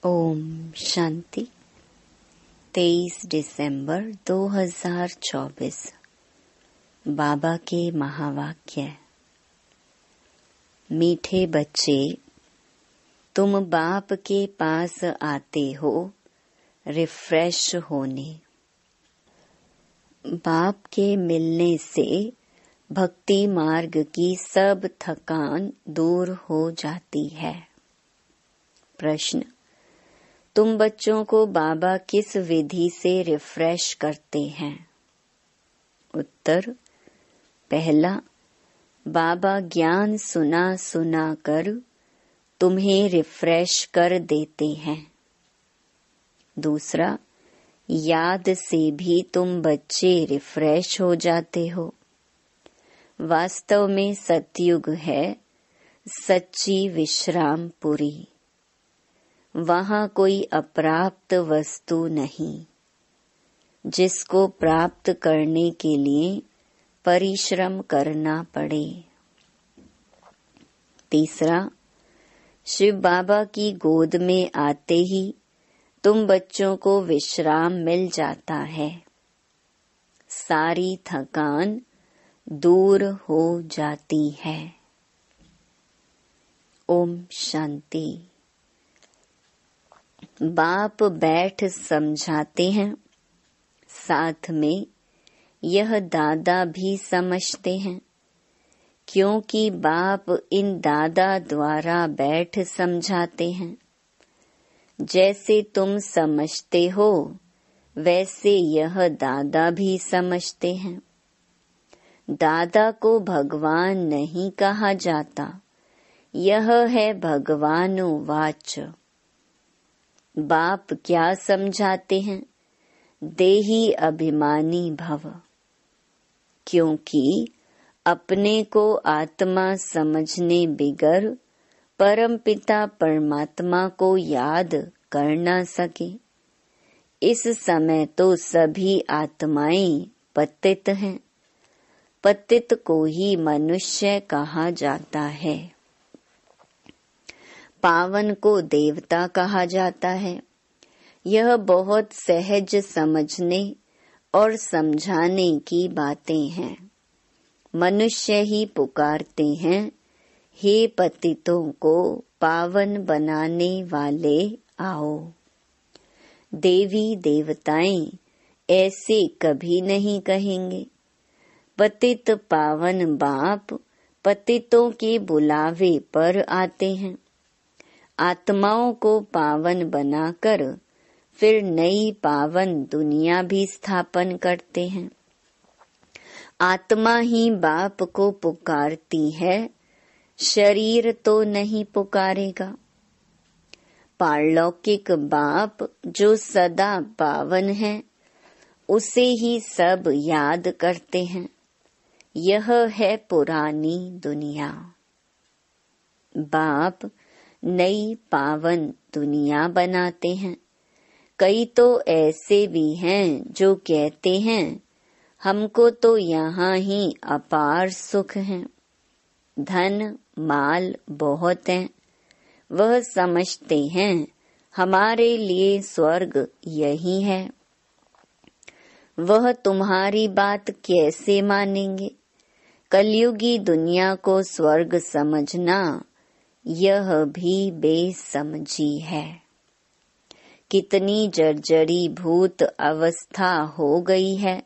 ओम शांति। 23 दिसंबर 2024। बाबा के महावाक्य। मीठे बच्चे, तुम बाप के पास आते हो रिफ्रेश होने। बाप के मिलने से भक्ति मार्ग की सब थकान दूर हो जाती है। प्रश्न: तुम बच्चों को बाबा किस विधि से रिफ्रेश करते हैं? उत्तर: पहला, बाबा ज्ञान सुना सुना कर तुम्हें रिफ्रेश कर देते हैं। दूसरा, याद से भी तुम बच्चे रिफ्रेश हो जाते हो। वास्तव में सतयुग है सच्ची विश्रामपुरी। वहाँ कोई अप्राप्त वस्तु नहीं, जिसको प्राप्त करने के लिए परिश्रम करना पड़े। तीसरा, शिव बाबा की गोद में आते ही तुम बच्चों को विश्राम मिल जाता है। सारी थकान दूर हो जाती है। ओम शांति। बाप बैठ समझाते हैं, साथ में यह दादा भी समझते हैं, क्योंकि बाप इन दादा द्वारा बैठ समझाते हैं। जैसे तुम समझते हो वैसे यह दादा भी समझते हैं। दादा को भगवान नहीं कहा जाता, यह है भगवानुवाच। बाप क्या समझाते हैं? देही अभिमानी भव। क्योंकि अपने को आत्मा समझने बिगर परमपिता परमात्मा को याद कर न सके। इस समय तो सभी आत्माएं पतित हैं। पतित को ही मनुष्य कहा जाता है। पावन को देवता कहा जाता है। यह बहुत सहज समझने और समझाने की बातें हैं। मनुष्य ही पुकारते हैं, हे पतितों को पावन बनाने वाले आओ। देवी देवताएं ऐसे कभी नहीं कहेंगे। पतित पावन बाप पतितों के बुलावे पर आते हैं। आत्माओं को पावन बनाकर फिर नई पावन दुनिया भी स्थापन करते हैं। आत्मा ही बाप को पुकारती है, शरीर तो नहीं पुकारेगा। पारलौकिक बाप जो सदा पावन है, उसे ही सब याद करते हैं। यह है पुरानी दुनिया। बाप नई पावन दुनिया बनाते हैं। कई तो ऐसे भी हैं जो कहते हैं, हमको तो यहाँ ही अपार सुख है, धन माल बहुत है। वह समझते हैं हमारे लिए स्वर्ग यही है। वह तुम्हारी बात कैसे मानेंगे? कलयुगी दुनिया को स्वर्ग समझना यह भी बेसमझी है। कितनी जर्जरी भूत अवस्था हो गई है,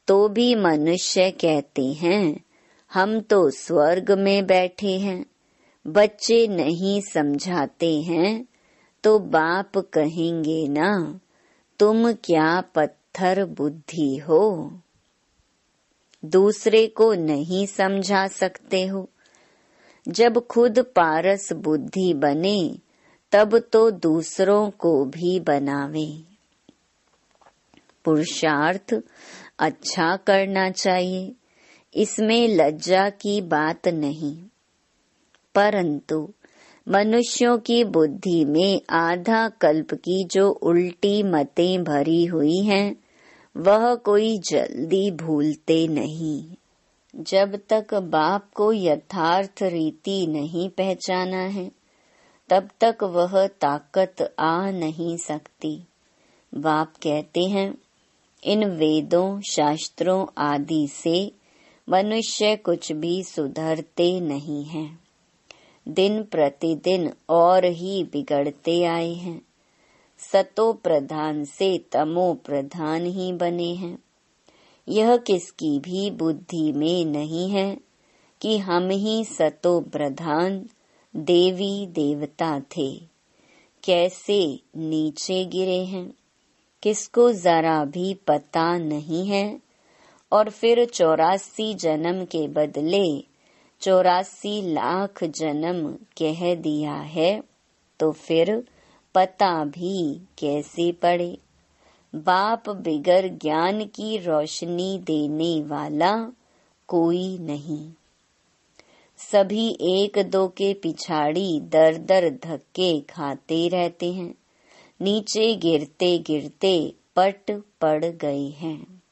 तो भी मनुष्य कहते हैं हम तो स्वर्ग में बैठे हैं। बच्चे नहीं समझाते हैं तो बाप कहेंगे ना, तुम क्या पत्थर बुद्धि हो, दूसरे को नहीं समझा सकते हो। जब खुद पारस बुद्धि बने तब तो दूसरों को भी बनावे। पुरुषार्थ अच्छा करना चाहिए, इसमें लज्जा की बात नहीं। परंतु मनुष्यों की बुद्धि में आधा कल्प की जो उल्टी मतें भरी हुई हैं, वह कोई जल्दी भूलते नहीं। जब तक बाप को यथार्थ रीति नहीं पहचाना है, तब तक वह ताकत आ नहीं सकती। बाप कहते हैं, इन वेदों शास्त्रों आदि से मनुष्य कुछ भी सुधरते नहीं हैं। दिन प्रतिदिन और ही बिगड़ते आए हैं। सतो प्रधान से तमो प्रधान ही बने हैं। यह किसकी भी बुद्धि में नहीं है कि हम ही सतो प्रधान देवी देवता थे। कैसे नीचे गिरे हैं, किसको जरा भी पता नहीं है। और फिर 84 जन्म के बदले 84 लाख जन्म कह दिया है, तो फिर पता भी कैसे पड़े। बाप बिगर ज्ञान की रोशनी देने वाला कोई नहीं। सभी एक दो के पिछाड़ी दर दर धक्के खाते रहते हैं। नीचे गिरते गिरते पट पड़ गए हैं।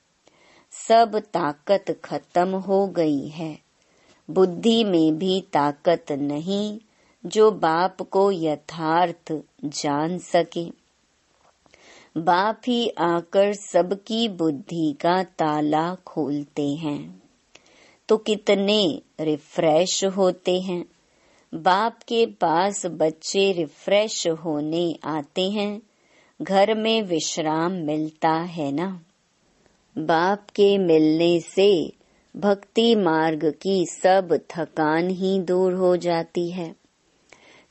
सब ताकत खत्म हो गई है। बुद्धि में भी ताकत नहीं जो बाप को यथार्थ जान सके। बाप ही आकर सबकी बुद्धि का ताला खोलते हैं, तो कितने रिफ्रेश होते हैं। बाप के पास बच्चे रिफ्रेश होने आते हैं, घर में विश्राम मिलता है ना। बाप के मिलने से भक्ति मार्ग की सब थकान ही दूर हो जाती है।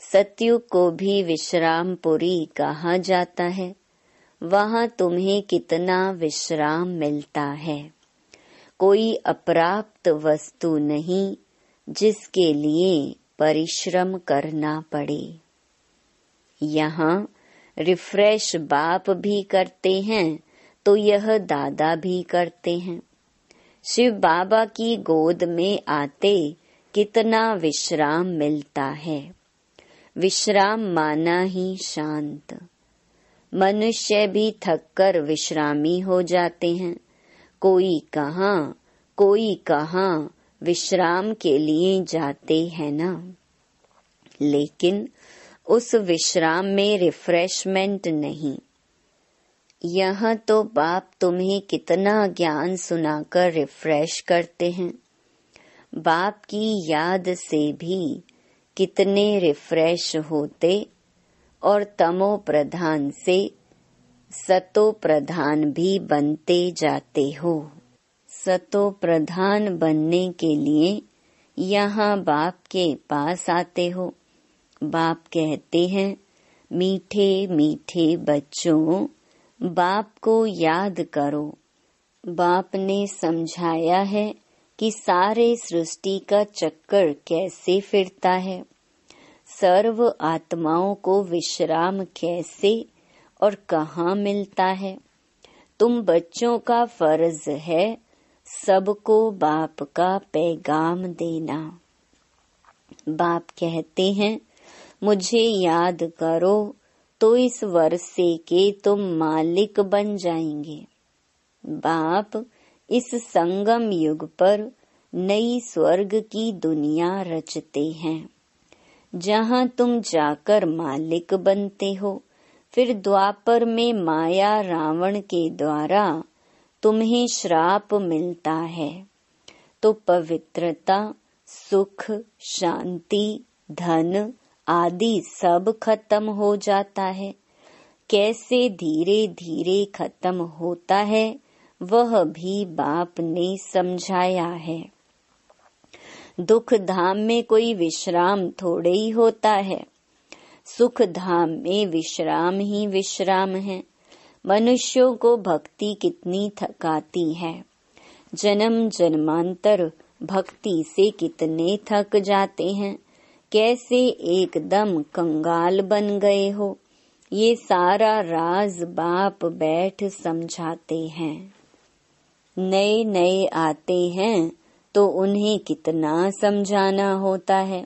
सतयुग को भी विश्रामपुरी कहा जाता है। वहाँ तुम्हें कितना विश्राम मिलता है। कोई अप्राप्त वस्तु नहीं जिसके लिए परिश्रम करना पड़े। यहाँ रिफ्रेश बाप भी करते हैं तो यह दादा भी करते हैं। शिव बाबा की गोद में आते कितना विश्राम मिलता है। विश्राम माना ही शांत। मनुष्य भी थककर विश्रामी हो जाते हैं। कोई कहाँ विश्राम के लिए जाते हैं ना। लेकिन उस विश्राम में रिफ्रेशमेंट नहीं। यहाँ तो बाप तुम्हें कितना ज्ञान सुनाकर रिफ्रेश करते हैं। बाप की याद से भी कितने रिफ्रेश होते और तमो प्रधान से सतो प्रधान भी बनते जाते हो। सतो प्रधान बनने के लिए यहाँ बाप के पास आते हो। बाप कहते हैं, मीठे मीठे बच्चों, बाप को याद करो। बाप ने समझाया है कि सारे सृष्टि का चक्कर कैसे फिरता है। सर्व आत्माओं को विश्राम कैसे और कहाँ मिलता है। तुम बच्चों का फर्ज है सबको बाप का पैगाम देना। बाप कहते हैं, मुझे याद करो तो इस वर्षे के तुम मालिक बन जाएंगे। बाप इस संगम युग पर नई स्वर्ग की दुनिया रचते हैं, जहाँ तुम जाकर मालिक बनते हो। फिर द्वापर में माया रावण के द्वारा तुम्हें श्राप मिलता है, तो पवित्रता, सुख, शांति, धन आदि सब खत्म हो जाता है। कैसे धीरे धीरे खत्म होता है वह भी बाप ने समझाया है। दुख धाम में कोई विश्राम थोड़े ही होता है। सुख धाम में विश्राम ही विश्राम है। मनुष्यों को भक्ति कितनी थकाती है। जन्म जन्मांतर भक्ति से कितने थक जाते हैं। कैसे एकदम कंगाल बन गए हो, ये सारा राज बाप बैठ समझाते हैं। नए नए आते हैं तो उन्हें कितना समझाना होता है।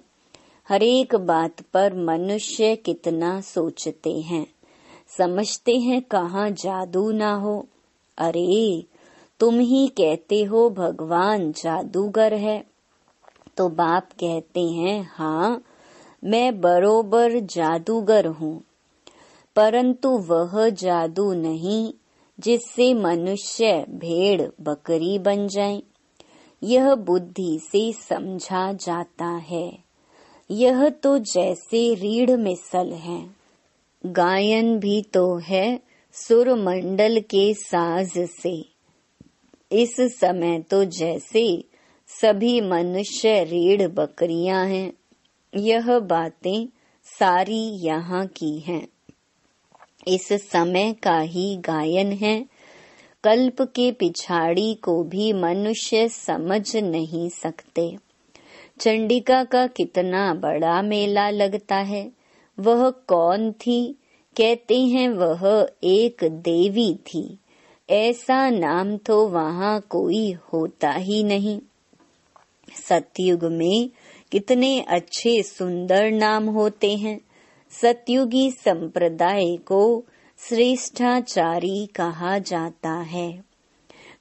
हर एक बात पर मनुष्य कितना सोचते हैं। समझते हैं कहाँ जादू ना हो। अरे तुम ही कहते हो भगवान जादूगर है। तो बाप कहते हैं, हाँ मैं बरोबर जादूगर हूँ, परंतु वह जादू नहीं जिससे मनुष्य भेड़ बकरी बन जाए। यह बुद्धि से समझा जाता है। यह तो जैसे रीढ़ मिसल है। गायन भी तो है सुर मंडल के साज से। इस समय तो जैसे सभी मनुष्य रीढ़ बकरियां हैं। यह बातें सारी यहाँ की हैं। इस समय का ही गायन है। कल्प के पिछाड़ी को भी मनुष्य समझ नहीं सकते। चंडिका का कितना बड़ा मेला लगता है। वह कौन थी? कहते हैं वह एक देवी थी। ऐसा नाम तो वहाँ कोई होता ही नहीं। सतयुग में कितने अच्छे सुंदर नाम होते हैं। सतयुगी संप्रदाय को श्रेष्ठाचारी कहा जाता है।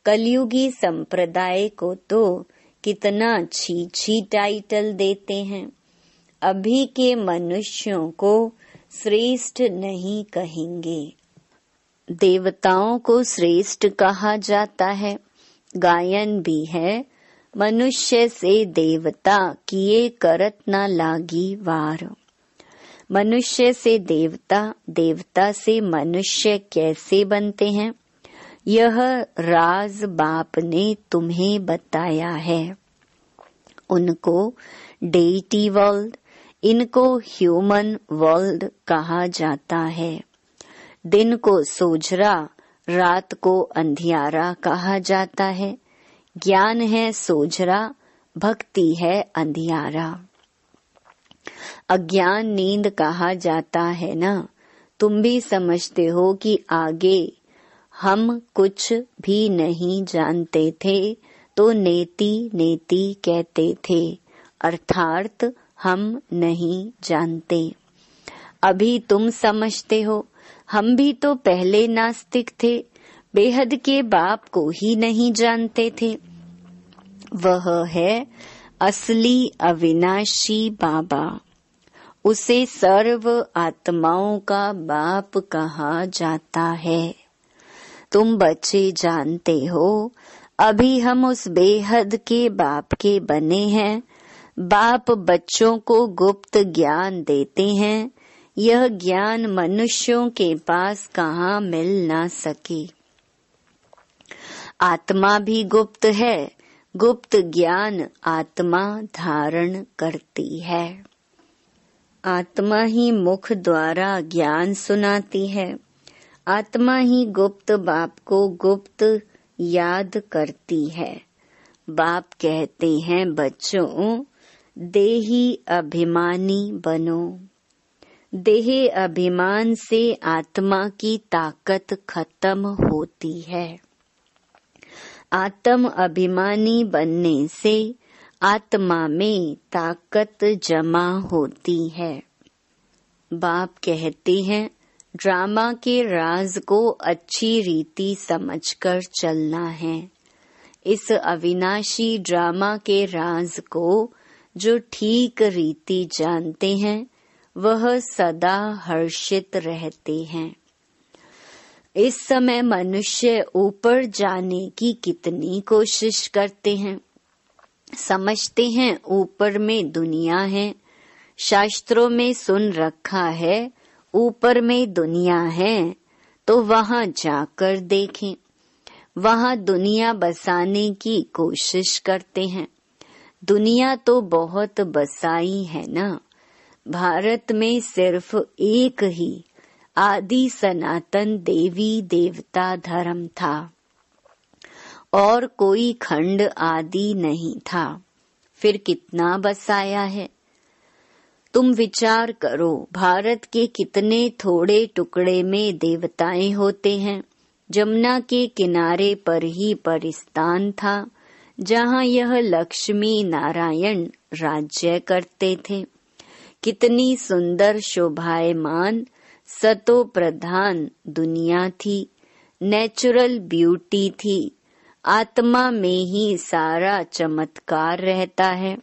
कलयुगी संप्रदाय को तो कितना छी टाइटल देते हैं। अभी के मनुष्यों को श्रेष्ठ नहीं कहेंगे। देवताओं को श्रेष्ठ कहा जाता है। गायन भी है, मनुष्य से देवता किए करत न लागी वार। मनुष्य से देवता, देवता से मनुष्य कैसे बनते हैं, यह राज बाप ने तुम्हें बताया है। उनको डेइटी वर्ल्ड, इनको ह्यूमन वर्ल्ड कहा जाता है। दिन को सोझरा, रात को अंधियारा कहा जाता है। ज्ञान है सोझरा, भक्ति है अंधियारा। अज्ञान नींद कहा जाता है ना। तुम भी समझते हो कि आगे हम कुछ भी नहीं जानते थे तो नेति नेति कहते थे, अर्थात हम नहीं जानते। अभी तुम समझते हो, हम भी तो पहले नास्तिक थे, बेहद के बाप को ही नहीं जानते थे। वह है असली अविनाशी बाबा। उसे सर्व आत्माओं का बाप कहा जाता है। तुम बच्चे जानते हो, अभी हम उस बेहद के बाप के बने हैं। बाप बच्चों को गुप्त ज्ञान देते हैं। यह ज्ञान मनुष्यों के पास कहाँ मिल ना सके। आत्मा भी गुप्त है। गुप्त ज्ञान आत्मा धारण करती है। आत्मा ही मुख द्वारा ज्ञान सुनाती है। आत्मा ही गुप्त बाप को गुप्त याद करती है। बाप कहते हैं, बच्चों देही अभिमानी बनो। देह अभिमान से आत्मा की ताकत खत्म होती है। आत्म अभिमानी बनने से आत्मा में ताकत जमा होती है। बाप कहते हैं, ड्रामा के राज को अच्छी रीति समझकर चलना है। इस अविनाशी ड्रामा के राज को जो ठीक रीति जानते हैं, वह सदा हर्षित रहते हैं। इस समय मनुष्य ऊपर जाने की कितनी कोशिश करते हैं। समझते हैं ऊपर में दुनिया है। शास्त्रों में सुन रखा है ऊपर में दुनिया है, तो वहाँ जाकर देखें। वहाँ दुनिया बसाने की कोशिश करते हैं। दुनिया तो बहुत बसाई है ना। भारत में सिर्फ एक ही आदि सनातन देवी देवता धर्म था और कोई खंड आदि नहीं था। फिर कितना बसाया है। तुम विचार करो, भारत के कितने थोड़े टुकड़े में देवताएं होते हैं। जमुना के किनारे पर ही परिस्तान था, जहाँ यह लक्ष्मी नारायण राज्य करते थे। कितनी सुंदर शोभायमान सतो प्रधान दुनिया थी। नेचुरल ब्यूटी थी। आत्मा में ही सारा चमत्कार रहता है।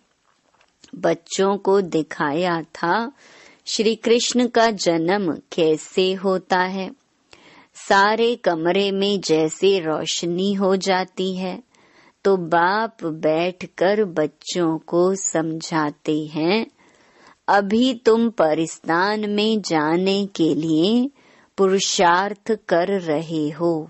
बच्चों को दिखाया था श्री कृष्ण का जन्म कैसे होता है। सारे कमरे में जैसे रोशनी हो जाती है तो बाप बैठकर बच्चों को समझाते हैं, अभी तुम परिस्तान में जाने के लिए पुरुषार्थ कर रहे हो,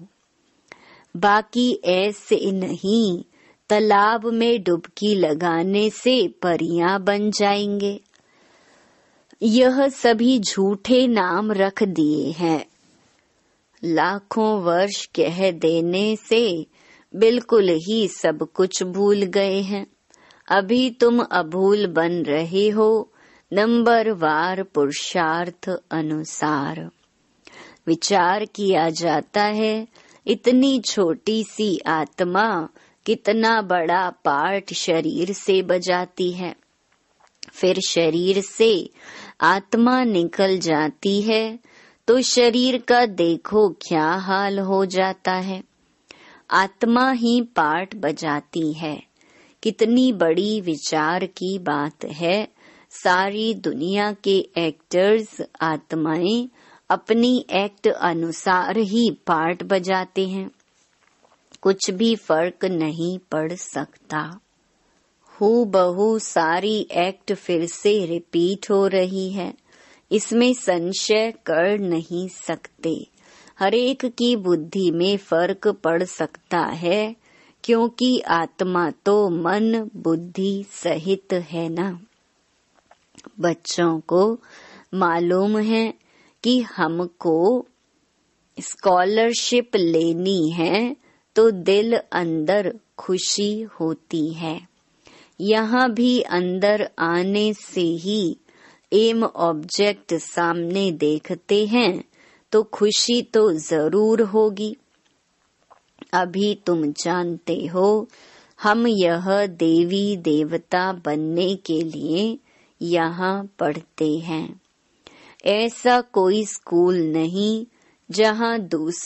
बाकी ऐसे नहीं तालाब में डुबकी लगाने से परियां बन जाएंगे। यह सभी झूठे नाम रख दिए हैं। लाखों वर्ष कह देने से बिल्कुल ही सब कुछ भूल गए हैं। अभी तुम अभूल बन रहे हो नंबरवार पुरुषार्थ अनुसार। विचार किया जाता है, इतनी छोटी सी आत्मा कितना बड़ा पार्ट शरीर से बजाती है। फिर शरीर से आत्मा निकल जाती है तो शरीर का देखो क्या हाल हो जाता है। आत्मा ही पार्ट बजाती है। कितनी बड़ी विचार की बात है। सारी दुनिया के एक्टर्स आत्माएं अपनी एक्ट अनुसार ही पार्ट बजाते हैं। कुछ भी फर्क नहीं पड़ सकता। हूबहू सारी एक्ट फिर से रिपीट हो रही है, इसमें संशय कर नहीं सकते। हर एक की बुद्धि में फर्क पड़ सकता है, क्योंकि आत्मा तो मन बुद्धि सहित है ना। बच्चों को मालूम है कि हमको स्कॉलरशिप लेनी है तो दिल अंदर खुशी होती है। यहाँ भी अंदर आने से ही एम ऑब्जेक्ट सामने देखते हैं तो खुशी तो जरूर होगी। अभी तुम जानते हो हम यह देवी देवता बनने के लिए यहाँ पढ़ते हैं। ऐसा कोई स्कूल नहीं जहाँ दूसरे